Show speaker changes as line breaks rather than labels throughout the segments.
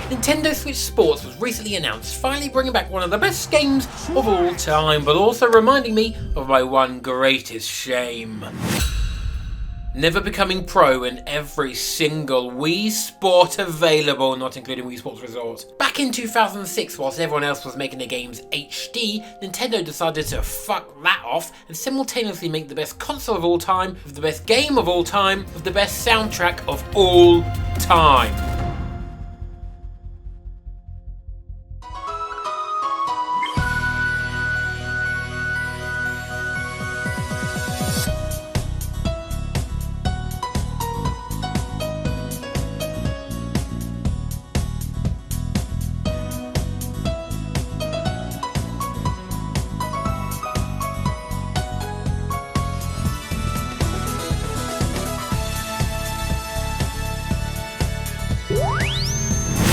Nintendo Switch Sports was recently announced, finally bringing back one of the best games of all time, but also reminding me of my one greatest shame. Never becoming pro in every single Wii Sport available, not including Wii Sports Resort. Back in 2006, whilst everyone else was making the games HD, Nintendo decided to fuck that off and simultaneously make the best console of all time, with the best game of all time, with the best soundtrack of all time.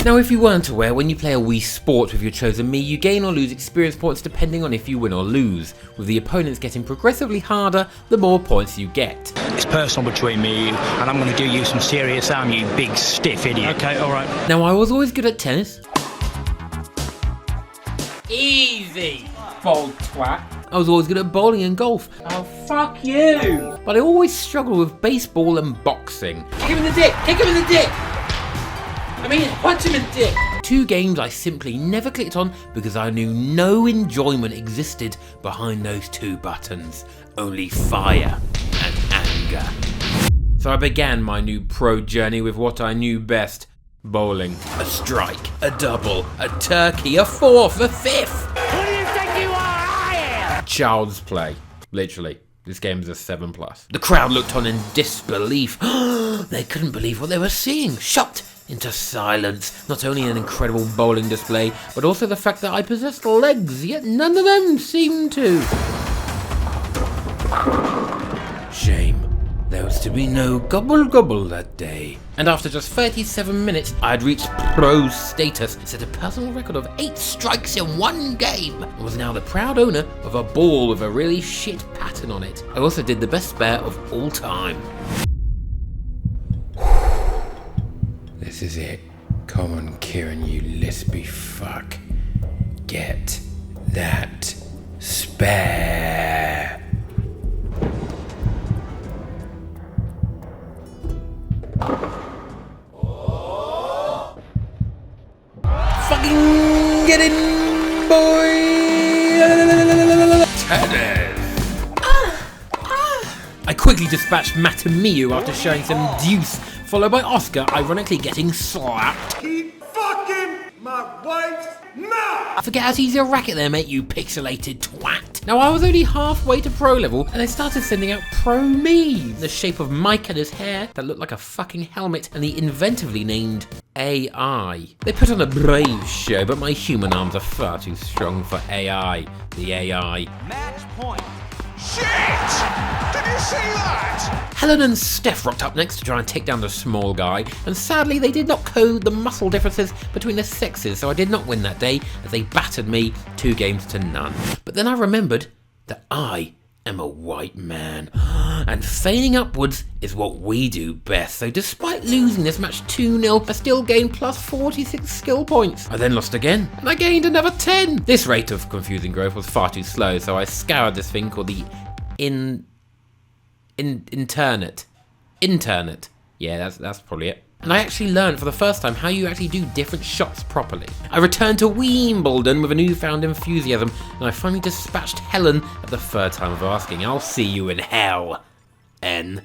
Now, if you weren't aware, when you play a Wii Sport with your chosen Mii, you gain or lose experience points depending on if you win or lose, with the opponents getting progressively harder the more points you get.
It's personal between me and you, and I'm going to do you some serious harm, you big stiff idiot. Okay, alright.
Now, I was always good at tennis. Easy, bold twat. I was always good at bowling and golf. Oh, fuck you! But I always struggled with baseball and boxing. Kick him in the dick! Kick him in the dick! I mean, punch him in the dick! Two games I simply never clicked on because I knew no enjoyment existed behind those two buttons. Only fire and anger. So I began my new pro journey with what I knew best. Bowling. A strike, a double, a turkey, a fourth, a fifth!
Who do you think you are? I am!
Child's play. Literally. This game is a 7+. The crowd looked on in disbelief. They couldn't believe what they were seeing. Shocked into silence. Not only an incredible bowling display, but also the fact that I possessed legs, yet none of them seemed to. Shame. There was to be no gobble that day. And after just 37 minutes, I had reached pro status and set a personal record of 8 strikes in one game, and was now the proud owner of a ball with a really shit pattern on it. I also did the best spare of all time. This is it. Come on, Ciarán, you lispy fuck. Get that spare. Fucking get in, boy! Tennis! I quickly dispatched Matt and Miyu after showing some deuce, followed by Oscar ironically getting slapped.
Keep fucking my wife's mouth!
Forget how to use your racket there, mate, you pixelated twat. Now, I was only halfway to pro level, and I started sending out pro me, the shape of Mike and his hair that looked like a fucking helmet, and the inventively named AI. They put on a brave show, but my human arms are far too strong for AI. The AI.
Match point. Shit! Did you see that?
Helen and Steph rocked up next to try and take down the small guy, and sadly they did not code the muscle differences between the sexes, so I did not win that day as they battered me 2 games to none. But then I remembered that I am a white man, and feigning upwards is what we do best, so despite losing this match 2-0, I still gained plus 46 skill points. I then lost again, and I gained another 10. This rate of confusing growth was far too slow, so I scoured this thing called the internet. Yeah, that's probably it. And I actually learned for the first time how you actually do different shots properly. I returned to Wimbledon with a newfound enthusiasm, and I finally dispatched Helen at the 3rd time of asking. I'll see you in hell. Helen.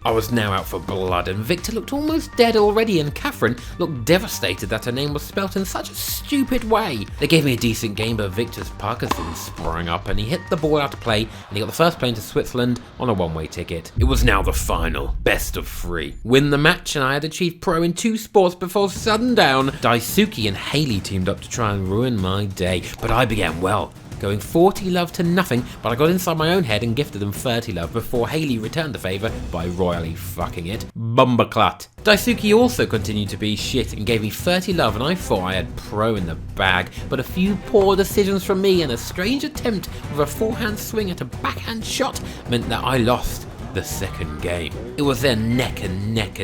I was now out for blood, and Victor looked almost dead already, and Catherine looked devastated that her name was spelt in such a stupid way. They gave me a decent game, but Victor's Parkinson sprang up, and he hit the ball out of play, and he got the first plane to Switzerland on a one-way ticket. It was now the final, best of 3. Win the match, and I had achieved pro in 2 sports before sundown. Daisuke and Haley teamed up to try and ruin my day, but I began well, going 40 love to nothing, but I got inside my own head and gifted them 30 love before Haley returned the favour by royally fucking it. Bumberclut. Daisuke also continued to be shit and gave me 30 love, and I thought I had pro in the bag, but a few poor decisions from me and a strange attempt with a forehand swing at a backhand shot meant that I lost the second game. It was then neck and neck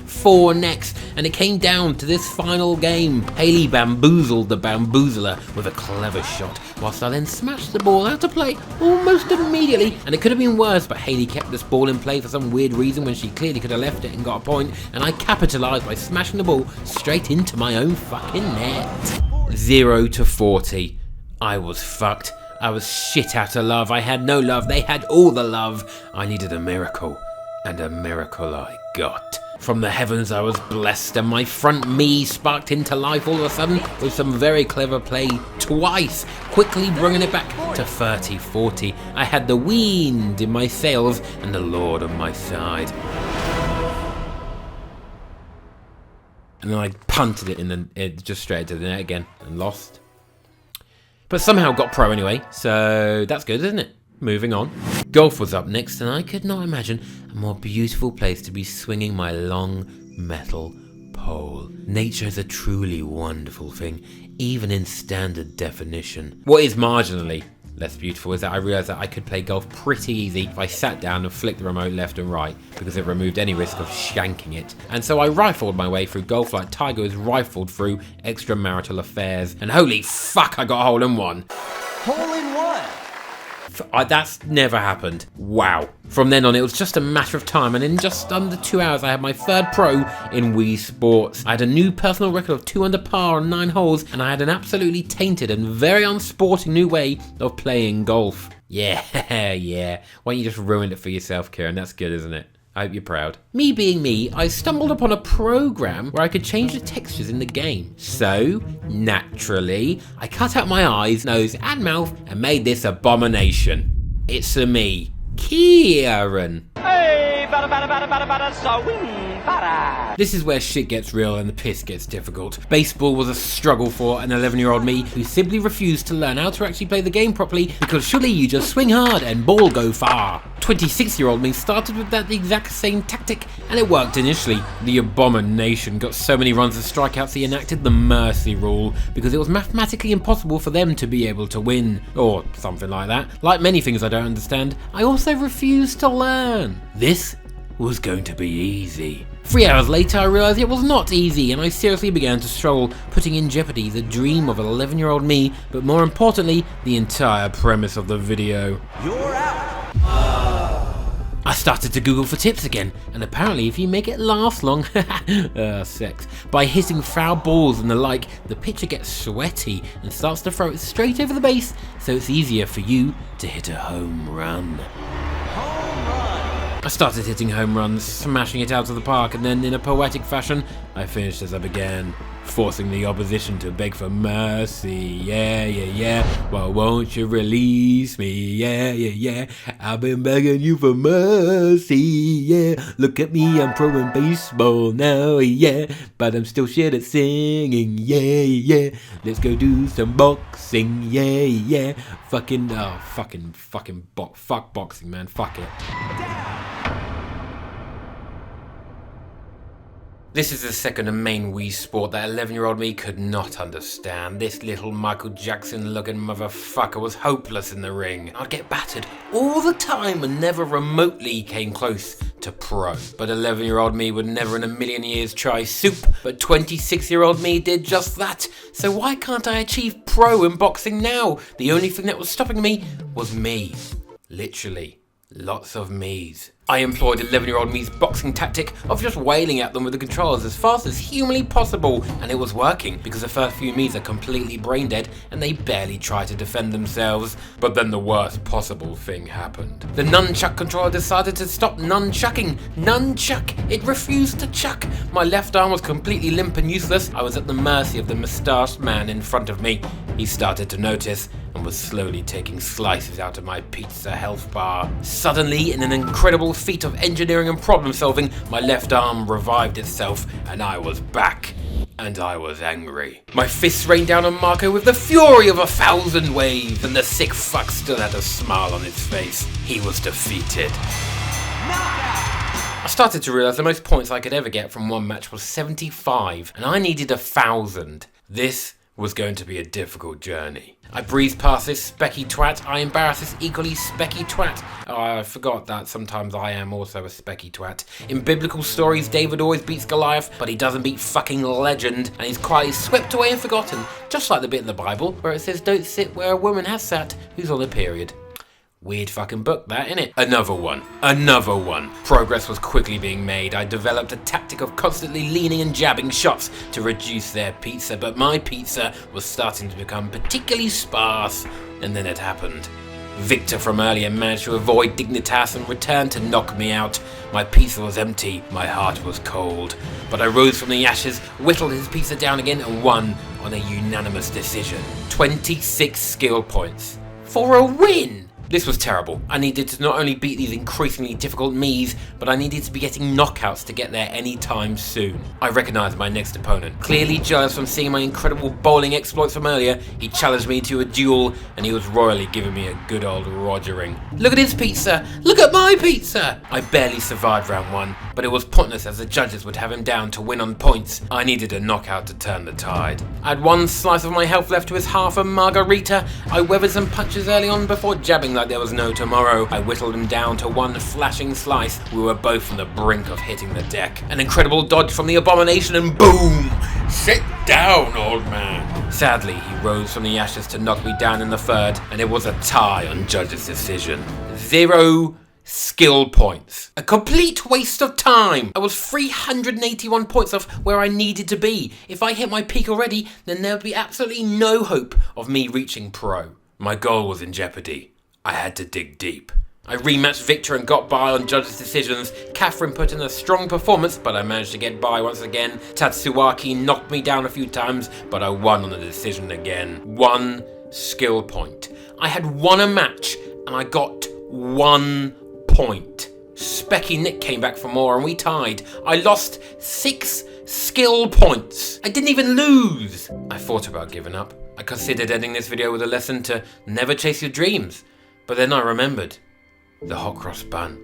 4 next, and it came down to this final game. Hayley bamboozled the bamboozler with a clever shot, whilst I then smashed the ball out of play almost immediately, and it could have been worse, but Hayley kept this ball in play for some weird reason when she clearly could have left it and got a point, and I capitalised by smashing the ball straight into my own fucking net. 0-40. I was fucked. I was shit out of love. I had no love. They had all the love. I needed a miracle, and a miracle I got. From the heavens I was blessed, and my front me sparked into life all of a sudden with some very clever play twice, quickly bringing it back to 30-40. I had the wind in my sails and the Lord on my side. And then I punted it just straight into the net again and lost. But somehow got pro anyway, so that's good, isn't it? Moving on. Golf was up next, and I could not imagine a more beautiful place to be swinging my long metal pole. Nature is a truly wonderful thing, even in standard definition. What is marginally less beautiful is that I realised that I could play golf pretty easy if I sat down and flicked the remote left and right, because it removed any risk of shanking it. And so I rifled my way through golf like Tiger has rifled through extramarital affairs, and holy fuck, I got a hole in one.
Hole in one?
That's never happened. Wow. From then on, it was just a matter of time, and in just under 2 hours, I had my third pro in Wii Sports. I had a new personal record of 2 under par on 9 holes, and I had an absolutely tainted and very unsporting new way of playing golf. Yeah. Why don't you just ruin it for yourself, Ciarán? That's good, isn't it? I hope you're proud. Me being me, I stumbled upon a program where I could change the textures in the game. So, naturally, I cut out my eyes, nose and mouth and made this abomination. It's a me, Ciarán.
Hey, bada, swing,
This is where shit gets real and the piss gets difficult. Baseball was a struggle for an 11-year-old me who simply refused to learn how to actually play the game properly, because surely you just swing hard and ball go far. 26-year-old me started with that exact same tactic, and it worked initially. The abomination got so many runs and strikeouts he enacted the mercy rule, because it was mathematically impossible for them to be able to win, or something like that. Like many things I don't understand, I also refused to learn. This was going to be easy. 3 hours later I realised it was not easy, and I seriously began to struggle, putting in jeopardy the dream of an 11-year-old me, but more importantly, the entire premise of the video.
You're out.
I started to Google for tips again, and apparently if you make it last long, sex, by hitting foul balls and the like, the pitcher gets sweaty and starts to throw it straight over the base, so it's easier for you to hit a home run. I started hitting home runs, smashing it out of the park, and then in a poetic fashion, I finished as I began, forcing the opposition to beg for mercy. Yeah. Well, won't you release me? Yeah. I've been begging you for mercy. Yeah. Look at me, I'm pro in baseball now. Yeah. But I'm still shit at singing. Yeah. Let's go do some boxing. Yeah. Fuck boxing, man. Fuck it. This is the second and main Wii Sport that 11-year-old me could not understand. This little Michael Jackson looking motherfucker was hopeless in the ring. I'd get battered all the time and never remotely came close to pro. But 11-year-old me would never in a million years try soup, but 26-year-old me did just that. So why can't I achieve pro in boxing now? The only thing that was stopping me was me. Literally, lots of me's. I employed 11-year-old me's boxing tactic of just wailing at them with the controllers as fast as humanly possible, and it was working because the first few me's are completely brain dead and they barely try to defend themselves. But then the worst possible thing happened. The nunchuck controller decided to stop nunchucking. Nunchuck! It refused to chuck. My left arm was completely limp and useless. I was at the mercy of the moustached man in front of me. He started to notice and was slowly taking slices out of my pizza health bar. Suddenly, in an incredible feat of engineering and problem solving, my left arm revived itself and I was back. And I was angry. My fists rained down on Marco with the fury of 1,000 waves, and the sick fuck still had a smile on his face. He was defeated. I started to realise the most points I could ever get from one match was 75, and I needed 1,000. This was going to be a difficult journey. I breezed past this specky twat, I embarrassed this equally specky twat. Oh, I forgot that sometimes I am also a specky twat. In biblical stories, David always beats Goliath, but he doesn't beat fucking legend, and he's quietly swept away and forgotten, just like the bit in the Bible where it says don't sit where a woman has sat who's on a period. Weird fucking book that, innit? Another one. Progress was quickly being made. I developed a tactic of constantly leaning and jabbing shots to reduce their pizza, but my pizza was starting to become particularly sparse, and then it happened. Victor from earlier managed to avoid Dignitas and returned to knock me out. My pizza was empty, my heart was cold, but I rose from the ashes, whittled his pizza down again, and won on a unanimous decision. 26 skill points. For a win! This was terrible. I needed to not only beat these increasingly difficult Miis, but I needed to be getting knockouts to get there anytime soon. I recognised my next opponent. Clearly jealous from seeing my incredible bowling exploits from earlier, he challenged me to a duel, and he was royally giving me a good old rogering. Look at his pizza! Look at my pizza! I barely survived round 1, but it was pointless as the judges would have him down to win on points. I needed a knockout to turn the tide. I had 1 slice of my health left to his half a margarita. I weathered some punches early on before jabbing like there was no tomorrow. I whittled him down to 1 flashing slice. We were both on the brink of hitting the deck. An incredible dodge from the abomination and boom! Sit down, old man. Sadly, he rose from the ashes to knock me down in the 3rd, and it was a tie on judge's decision. 0 skill points. A complete waste of time. I was 381 points off where I needed to be. If I hit my peak already, then there would be absolutely no hope of me reaching pro. My goal was in jeopardy. I had to dig deep. I rematched Victor and got by on judges' decisions. Catherine put in a strong performance, but I managed to get by once again. Tatsuaki knocked me down a few times, but I won on the decision again. 1 skill point. I had won a match, and I got 1 point. Specky Nick came back for more, and we tied. I lost 6 skill points. I didn't even lose. I thought about giving up. I considered ending this video with a lesson to never chase your dreams. But then I remembered the hot cross bun,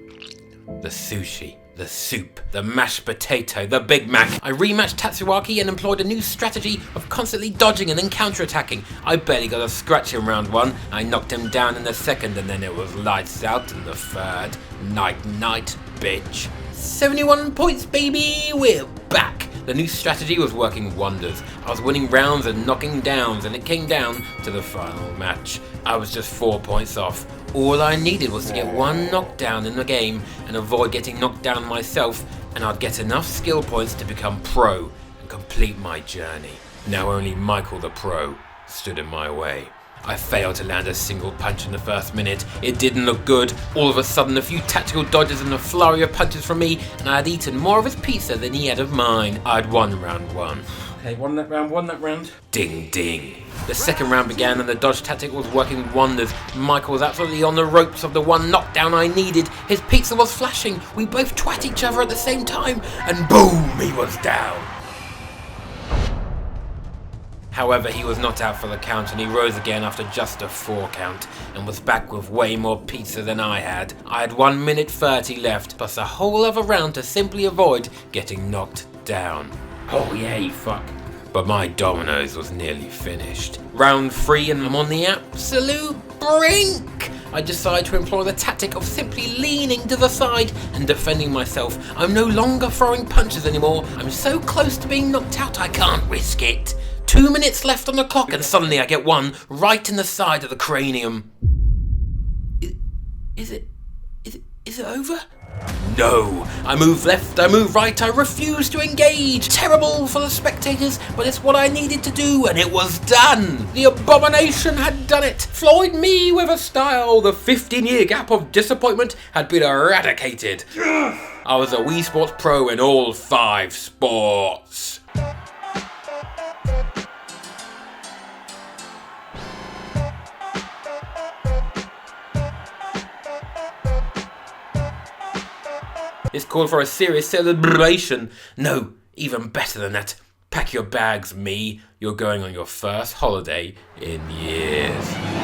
the sushi, the soup, the mashed potato, the Big Mac. I rematched Tatsuaki and employed a new strategy of constantly dodging and then counterattacking. I barely got a scratch in round 1. I knocked him down in the 2nd, and then it was lights out in the 3rd. Night night, bitch. 71 points, baby, we're back. The new strategy was working wonders. I was winning rounds and knocking downs, and it came down to the final match. I was just 4 points off. All I needed was to get 1 knockdown in the game and avoid getting knocked down myself, and I'd get enough skill points to become pro and complete my journey. Now only Michael the Pro stood in my way. I failed to land a single punch in the 1st minute. It didn't look good. All of a sudden, a few tactical dodges and a flurry of punches from me, and I had eaten more of his pizza than he had of mine. I'd won round 1. Okay, won that round. Ding ding. The 2nd round began and the dodge tactic was working wonders. Michael was absolutely on the ropes of the 1 knockdown I needed. His pizza was flashing. We both twat each other at the same time, and boom, he was down. However, he was not out for the count, and he rose again after just a 4 count and was back with way more pizza than I had. I had 1 minute 30 left, plus a whole other round to simply avoid getting knocked down. Oh yay, fuck. But my dominoes was nearly finished. Round 3 and I'm on the absolute brink. I decide to employ the tactic of simply leaning to the side and defending myself. I'm no longer throwing punches anymore. I'm so close to being knocked out I can't risk it. 2 minutes left on the clock, and suddenly I get 1 right in the side of the cranium. Is it over? No. I move left, I move right, I refuse to engage. Terrible for the spectators, but it's what I needed to do, and it was done. The abomination had done it. Floyd me with a style. The 15-year gap of disappointment had been eradicated. I was a Wii Sports Pro in all 5 sports. It's called for a serious celebration. No, even better than that. Pack your bags, me. You're going on your first holiday in years.